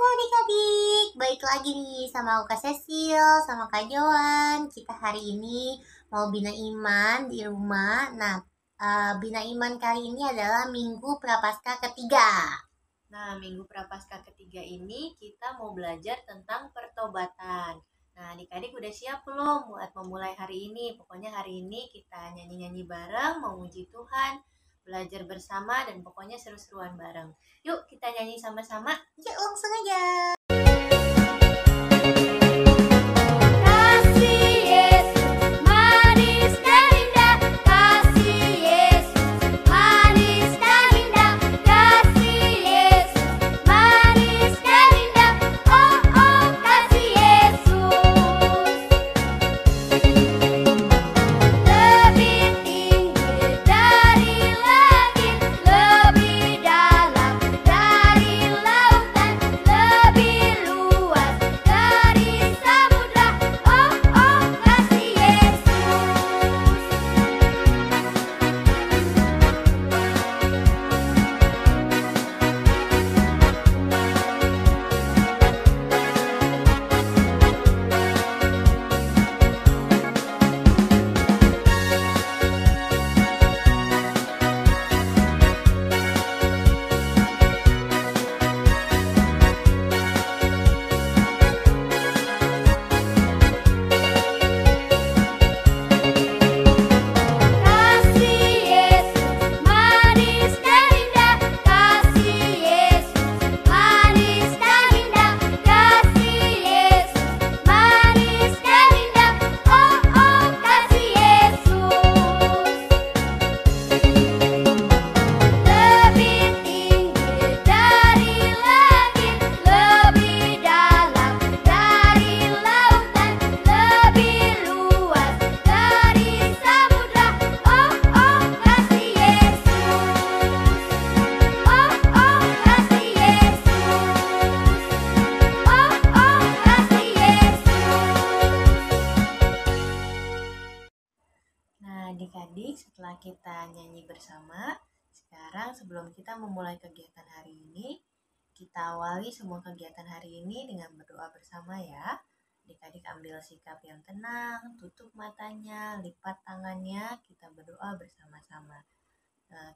Halo adik-adik, balik lagi nih sama aku Kak Cecil, sama Kak Joan. Kita hari ini mau bina iman di rumah. Nah, bina iman kali ini adalah Minggu Prapaskah ketiga. Nah, Minggu Prapaskah ketiga ini kita mau belajar tentang pertobatan. Nah, adik-adik udah siap belum buat memulai hari ini? Pokoknya hari ini kita nyanyi-nyanyi bareng, memuji Tuhan, belajar bersama, dan pokoknya seru-seruan bareng. Yuk, kita nyanyi sama-sama. Yuk langsung aja. Nah, adik-adik, setelah kita nyanyi bersama, sekarang sebelum kita memulai kegiatan hari ini, kita awali semua kegiatan hari ini dengan berdoa bersama ya. Adik-adik ambil sikap yang tenang, tutup matanya, lipat tangannya, kita berdoa bersama-sama.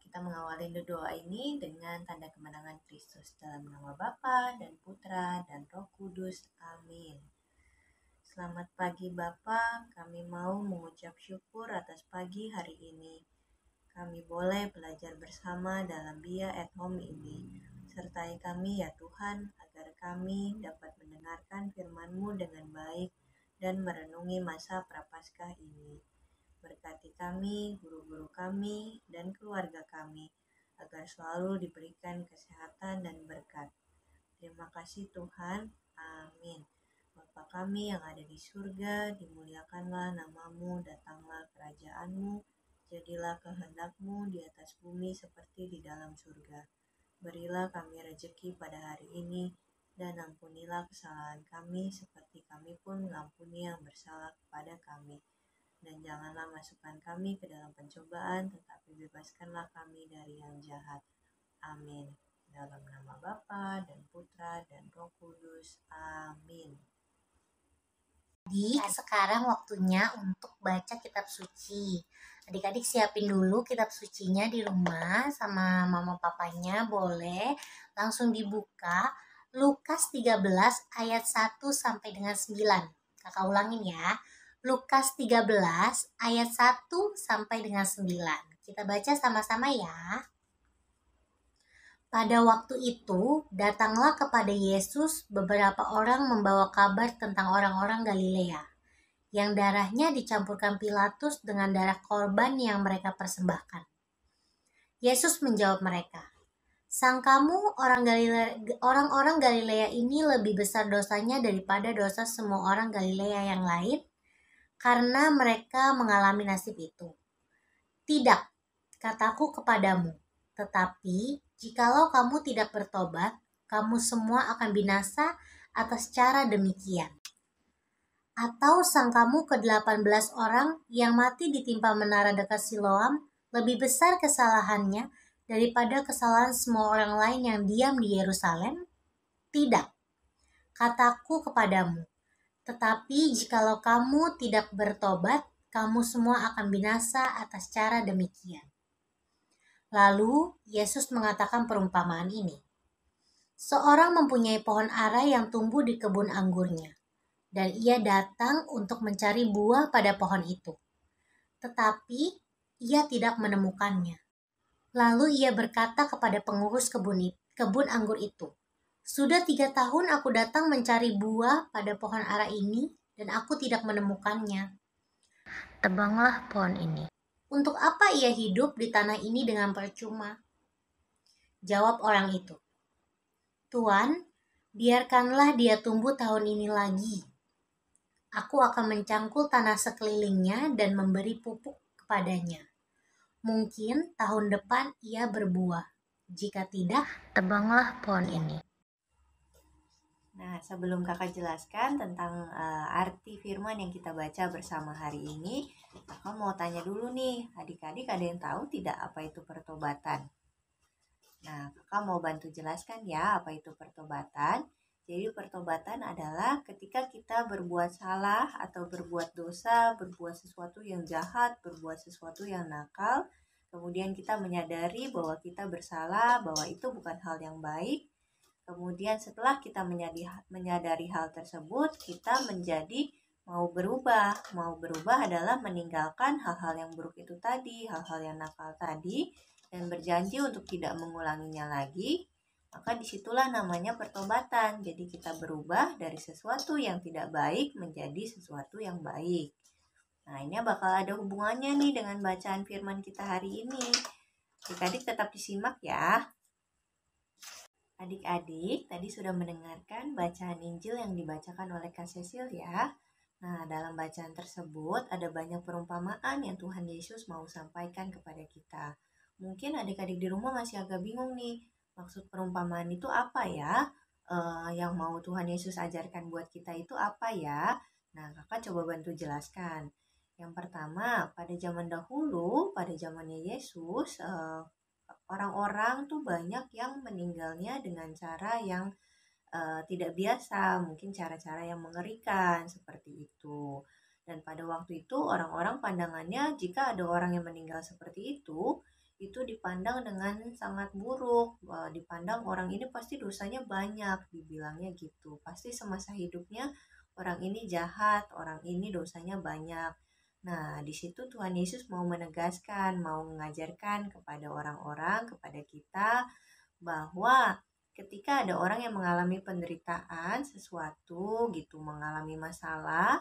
Kita mengawali doa ini dengan tanda kemenangan Kristus dalam nama Bapa dan Putra dan Roh Kudus. Amin. Selamat pagi Bapa, kami mau mengucap syukur atas pagi hari ini. Kami boleh belajar bersama dalam Bia at Home ini. Sertai kami ya Tuhan, agar kami dapat mendengarkan firman-Mu dengan baik dan merenungi masa Prapaskah ini. Berkati kami, guru-guru kami, dan keluarga kami, agar selalu diberikan kesehatan dan berkat. Terima kasih Tuhan. Amin. Bapa kami yang ada di surga, dimuliakanlah nama-Mu, datanglah kerajaan-Mu, jadilah kehendak-Mu di atas bumi seperti di dalam surga. Berilah kami rezeki pada hari ini, dan ampunilah kesalahan kami seperti kami pun mengampuni yang bersalah kepada kami. Dan janganlah masukkan kami ke dalam pencobaan, tetapi bebaskanlah kami dari yang jahat. Amin. Dalam nama Bapa dan Putra dan Roh Kudus. Amin. Adik, sekarang waktunya untuk baca kitab suci. Adik-adik siapin dulu kitab sucinya di rumah sama mama papanya, boleh langsung dibuka Lukas 13 ayat 1 sampai dengan 9. Kakak ulangin ya. Lukas 13 ayat 1 sampai dengan 9. Kita baca sama-sama ya. Pada waktu itu, datanglah kepada Yesus beberapa orang membawa kabar tentang orang-orang Galilea, yang darahnya dicampurkan Pilatus dengan darah korban yang mereka persembahkan. Yesus menjawab mereka, "Sangkamu orang-orang Galilea ini lebih besar dosanya daripada dosa semua orang Galilea yang lain, karena mereka mengalami nasib itu? Tidak, kataku kepadamu, tetapi jikalau kamu tidak bertobat, kamu semua akan binasa atas cara demikian. Atau sangkamu ke-18 orang yang mati ditimpa menara dekat Siloam lebih besar kesalahannya daripada kesalahan semua orang lain yang diam di Yerusalem? Tidak, Kataku kepadamu, tetapi jikalau kamu tidak bertobat, kamu semua akan binasa atas cara demikian. Lalu Yesus mengatakan perumpamaan ini. Seorang mempunyai pohon ara yang tumbuh di kebun anggurnya, dan ia datang untuk mencari buah pada pohon itu. Tetapi ia tidak menemukannya. Lalu ia berkata kepada pengurus kebun anggur itu, "Sudah 3 tahun aku datang mencari buah pada pohon ara ini, dan aku tidak menemukannya. Tebanglah pohon ini." Untuk apa ia hidup di tanah ini dengan percuma? Jawab orang itu, "Tuan, biarkanlah dia tumbuh tahun ini lagi. Aku akan mencangkul tanah sekelilingnya dan memberi pupuk kepadanya. Mungkin tahun depan ia berbuah. Jika tidak, tebanglah pohon ini." Nah, sebelum kakak jelaskan tentang arti firman yang kita baca bersama hari ini, kakak mau tanya dulu nih, adik-adik ada yang tahu tidak apa itu pertobatan? Nah, kakak mau bantu jelaskan ya apa itu pertobatan. Jadi pertobatan adalah ketika kita berbuat salah atau berbuat dosa, berbuat sesuatu yang jahat, berbuat sesuatu yang nakal, kemudian kita menyadari bahwa kita bersalah, bahwa itu bukan hal yang baik. Kemudian setelah kita menyadari hal tersebut, kita menjadi mau berubah. Mau berubah adalah meninggalkan hal-hal yang buruk itu tadi, hal-hal yang nakal tadi, dan berjanji untuk tidak mengulanginya lagi. Maka disitulah namanya pertobatan. Jadi kita berubah dari sesuatu yang tidak baik menjadi sesuatu yang baik. Nah, ini bakal ada hubungannya nih dengan bacaan firman kita hari ini. Adik-adik tetap disimak ya. Adik-adik tadi sudah mendengarkan bacaan Injil yang dibacakan oleh Kak Cecil ya. Nah, dalam bacaan tersebut ada banyak perumpamaan yang Tuhan Yesus mau sampaikan kepada kita. Mungkin adik-adik di rumah masih agak bingung nih, maksud perumpamaan itu apa ya? Yang mau Tuhan Yesus ajarkan buat kita itu apa ya? Nah, kakak coba bantu jelaskan. Yang pertama, pada zaman dahulu, pada zamannya Yesus, orang-orang tuh banyak yang meninggalnya dengan cara yang tidak biasa, mungkin cara-cara yang mengerikan seperti itu. Dan pada waktu itu orang-orang pandangannya jika ada orang yang meninggal seperti itu dipandang dengan sangat buruk. Dipandang orang ini pasti dosanya banyak, dibilangnya gitu. Pasti semasa hidupnya orang ini jahat, orang ini dosanya banyak. Nah, di situ Tuhan Yesus mau menegaskan, mau mengajarkan kepada orang-orang, kepada kita, bahwa ketika ada orang yang mengalami penderitaan sesuatu gitu, mengalami masalah,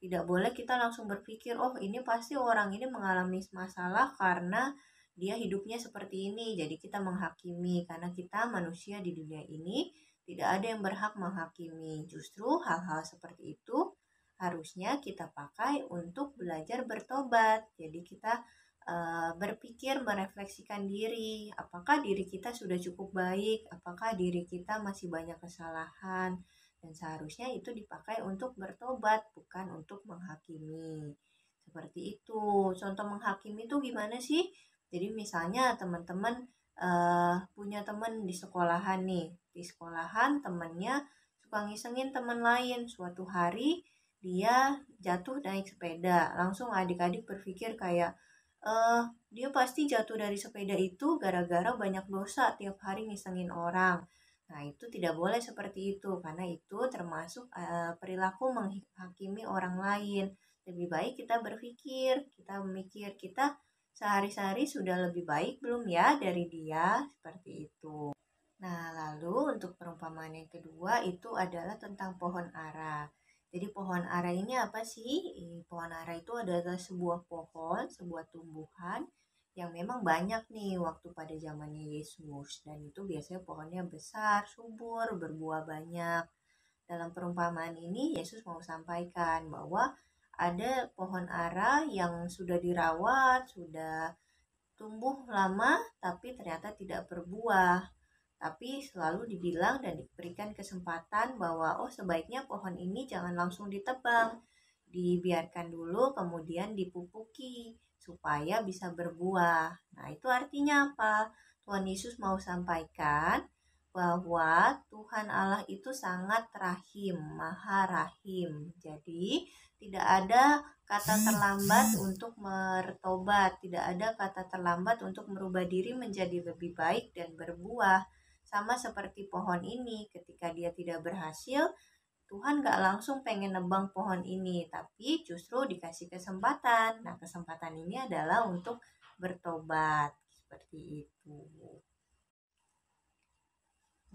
tidak boleh kita langsung berpikir, oh ini pasti orang ini mengalami masalah karena dia hidupnya seperti ini. Jadi kita menghakimi, karena kita manusia di dunia ini tidak ada yang berhak menghakimi. Justru hal-hal seperti itu harusnya kita pakai untuk belajar bertobat. Jadi kita berpikir, merefleksikan diri, apakah diri kita sudah cukup baik, apakah diri kita masih banyak kesalahan, dan seharusnya itu dipakai untuk bertobat, bukan untuk menghakimi. Seperti itu. Contoh menghakimi itu gimana sih? Jadi misalnya teman-teman punya teman di sekolahan nih, di sekolahan temannya suka ngisengin teman lain. Suatu hari dia jatuh naik sepeda, langsung adik-adik berpikir kayak, dia pasti jatuh dari sepeda itu gara-gara banyak dosa tiap hari ngisengin orang. Nah, itu tidak boleh seperti itu karena itu termasuk perilaku menghakimi orang lain. Lebih baik kita berpikir, kita memikir kita sehari-hari sudah lebih baik belum ya dari dia, seperti itu. Nah, lalu untuk perumpamaan yang kedua itu adalah tentang pohon ara. Jadi pohon ara ini apa sih? Pohon ara itu adalah sebuah pohon, sebuah tumbuhan yang memang banyak nih waktu pada zamannya Yesus. Dan itu biasanya pohonnya besar, subur, berbuah banyak. Dalam perumpamaan ini Yesus mau sampaikan bahwa ada pohon ara yang sudah dirawat, sudah tumbuh lama, tapi ternyata tidak berbuah. Tapi selalu dibilang dan diberikan kesempatan bahwa sebaiknya pohon ini jangan langsung ditebang, dibiarkan dulu kemudian dipupuki supaya bisa berbuah. Nah, itu artinya apa? Tuhan Yesus mau sampaikan bahwa Tuhan Allah itu sangat rahim, maha rahim. Jadi tidak ada kata terlambat untuk bertobat, tidak ada kata terlambat untuk merubah diri menjadi lebih baik dan berbuah. Sama seperti pohon ini, ketika dia tidak berhasil, Tuhan gak langsung pengen nebang pohon ini, tapi justru dikasih kesempatan. Nah, kesempatan ini adalah untuk bertobat, seperti itu.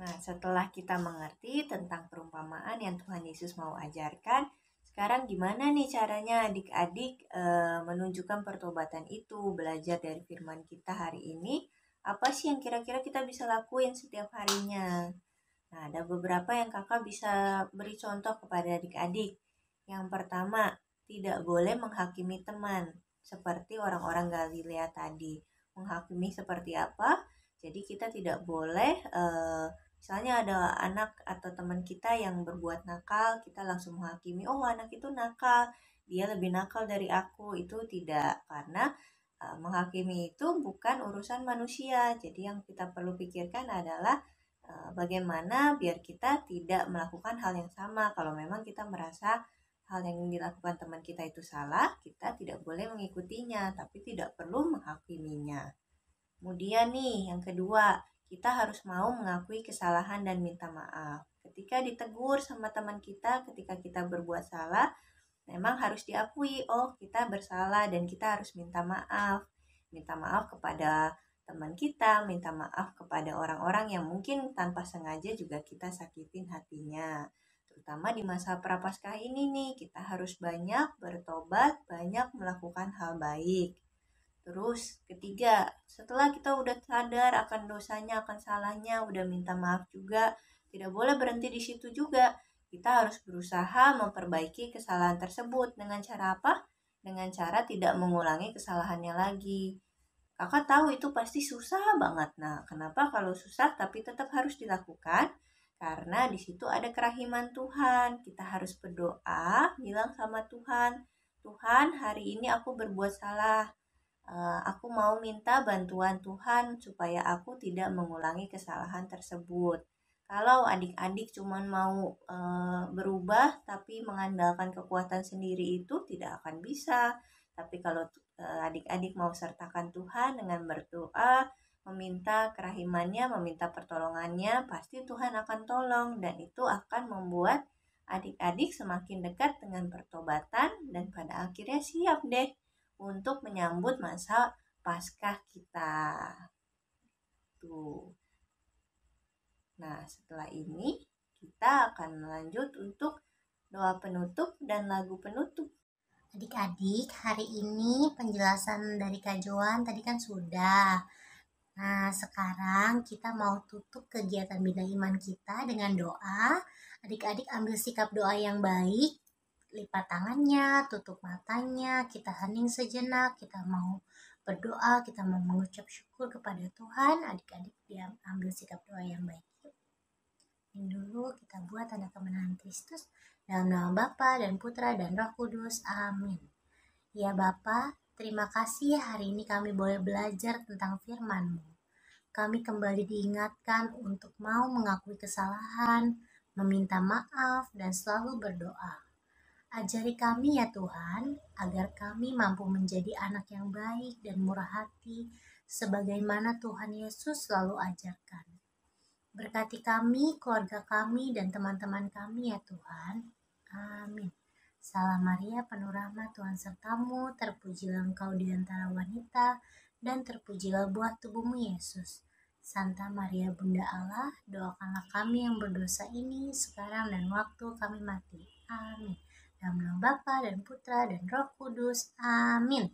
Nah, setelah kita mengerti tentang perumpamaan yang Tuhan Yesus mau ajarkan, sekarang gimana nih caranya adik-adik menunjukkan pertobatan itu, belajar dari firman kita hari ini, apa sih yang kira-kira kita bisa lakuin setiap harinya? Nah, ada beberapa yang kakak bisa beri contoh kepada adik-adik. Yang pertama, tidak boleh menghakimi teman, seperti orang-orang Galilea tadi. Menghakimi seperti apa? Jadi kita tidak boleh, misalnya ada anak atau teman kita yang berbuat nakal, kita langsung menghakimi, oh anak itu nakal, dia lebih nakal dari aku. Itu tidak, karena menghakimi itu bukan urusan manusia. Jadi yang kita perlu pikirkan adalah bagaimana biar kita tidak melakukan hal yang sama. Kalau memang kita merasa hal yang dilakukan teman kita itu salah, kita tidak boleh mengikutinya, tapi tidak perlu menghakiminya. Kemudian nih, yang kedua, kita harus mau mengakui kesalahan dan minta maaf. Ketika ditegur sama teman kita, ketika kita berbuat salah, memang harus diakui, oh kita bersalah dan kita harus minta maaf. Minta maaf kepada teman kita, minta maaf kepada orang-orang yang mungkin tanpa sengaja juga kita sakitin hatinya. Terutama di masa Prapaskah ini nih, kita harus banyak bertobat, banyak melakukan hal baik. Terus ketiga, setelah kita udah sadar akan dosanya, akan salahnya, udah minta maaf juga, tidak boleh berhenti di situ juga. Kita harus berusaha memperbaiki kesalahan tersebut. Dengan cara apa? Dengan cara tidak mengulangi kesalahannya lagi. Kakak tahu itu pasti susah banget. Nah, kenapa kalau susah tapi tetap harus dilakukan? Karena di situ ada kerahiman Tuhan. Kita harus berdoa, bilang sama Tuhan, Tuhan, hari ini aku berbuat salah. Aku mau minta bantuan Tuhan supaya aku tidak mengulangi kesalahan tersebut. Kalau adik-adik cuma mau berubah tapi mengandalkan kekuatan sendiri itu tidak akan bisa. Tapi kalau adik-adik mau sertakan Tuhan dengan berdoa, meminta kerahimannya, meminta pertolongannya, pasti Tuhan akan tolong. Dan itu akan membuat adik-adik semakin dekat dengan pertobatan dan pada akhirnya siap deh untuk menyambut masa Paskah kita. Tuh. Nah, setelah ini kita akan lanjut untuk doa penutup dan lagu penutup. Adik-adik, hari ini penjelasan dari Kak Joan tadi kan sudah. Nah, sekarang kita mau tutup kegiatan Bina Iman kita dengan doa. Adik-adik ambil sikap doa yang baik, lipat tangannya, tutup matanya, kita hening sejenak, kita mau berdoa, kita mau mengucap syukur kepada Tuhan. Adik-adik ambil sikap doa yang baik. Ini dulu kita buat tanda kemenangan Kristus. Dalam nama Bapa dan Putra dan Roh Kudus. Amin. Ya Bapa, terima kasih hari ini kami boleh belajar tentang firman-Mu. Kami kembali diingatkan untuk mau mengakui kesalahan, meminta maaf, dan selalu berdoa. Ajari kami ya Tuhan, agar kami mampu menjadi anak yang baik dan murah hati, sebagaimana Tuhan Yesus selalu ajarkan. Berkati kami, keluarga kami, dan teman-teman kami ya Tuhan. Amin. Salam Maria, penuh rahmat, Tuhan sertamu, terpujilah engkau di antara wanita, dan terpujilah buah tubuhmu Yesus. Santa Maria Bunda Allah, doakanlah kami yang berdosa ini, sekarang dan waktu kami mati. Amin. Dalam nama Bapa dan Putra dan Roh Kudus. Amin.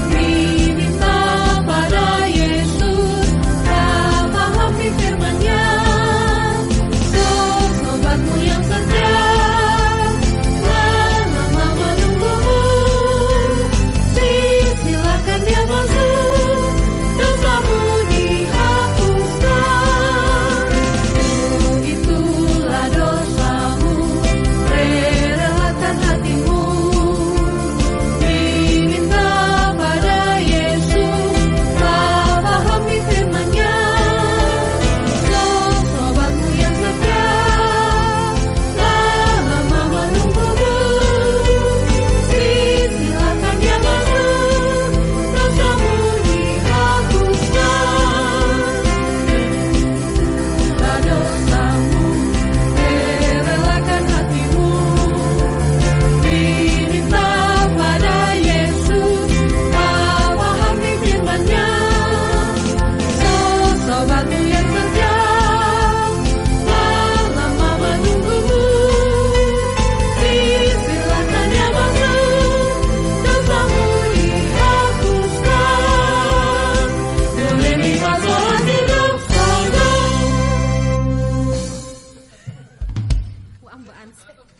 Diminta pada Yesus, Maha Sunset.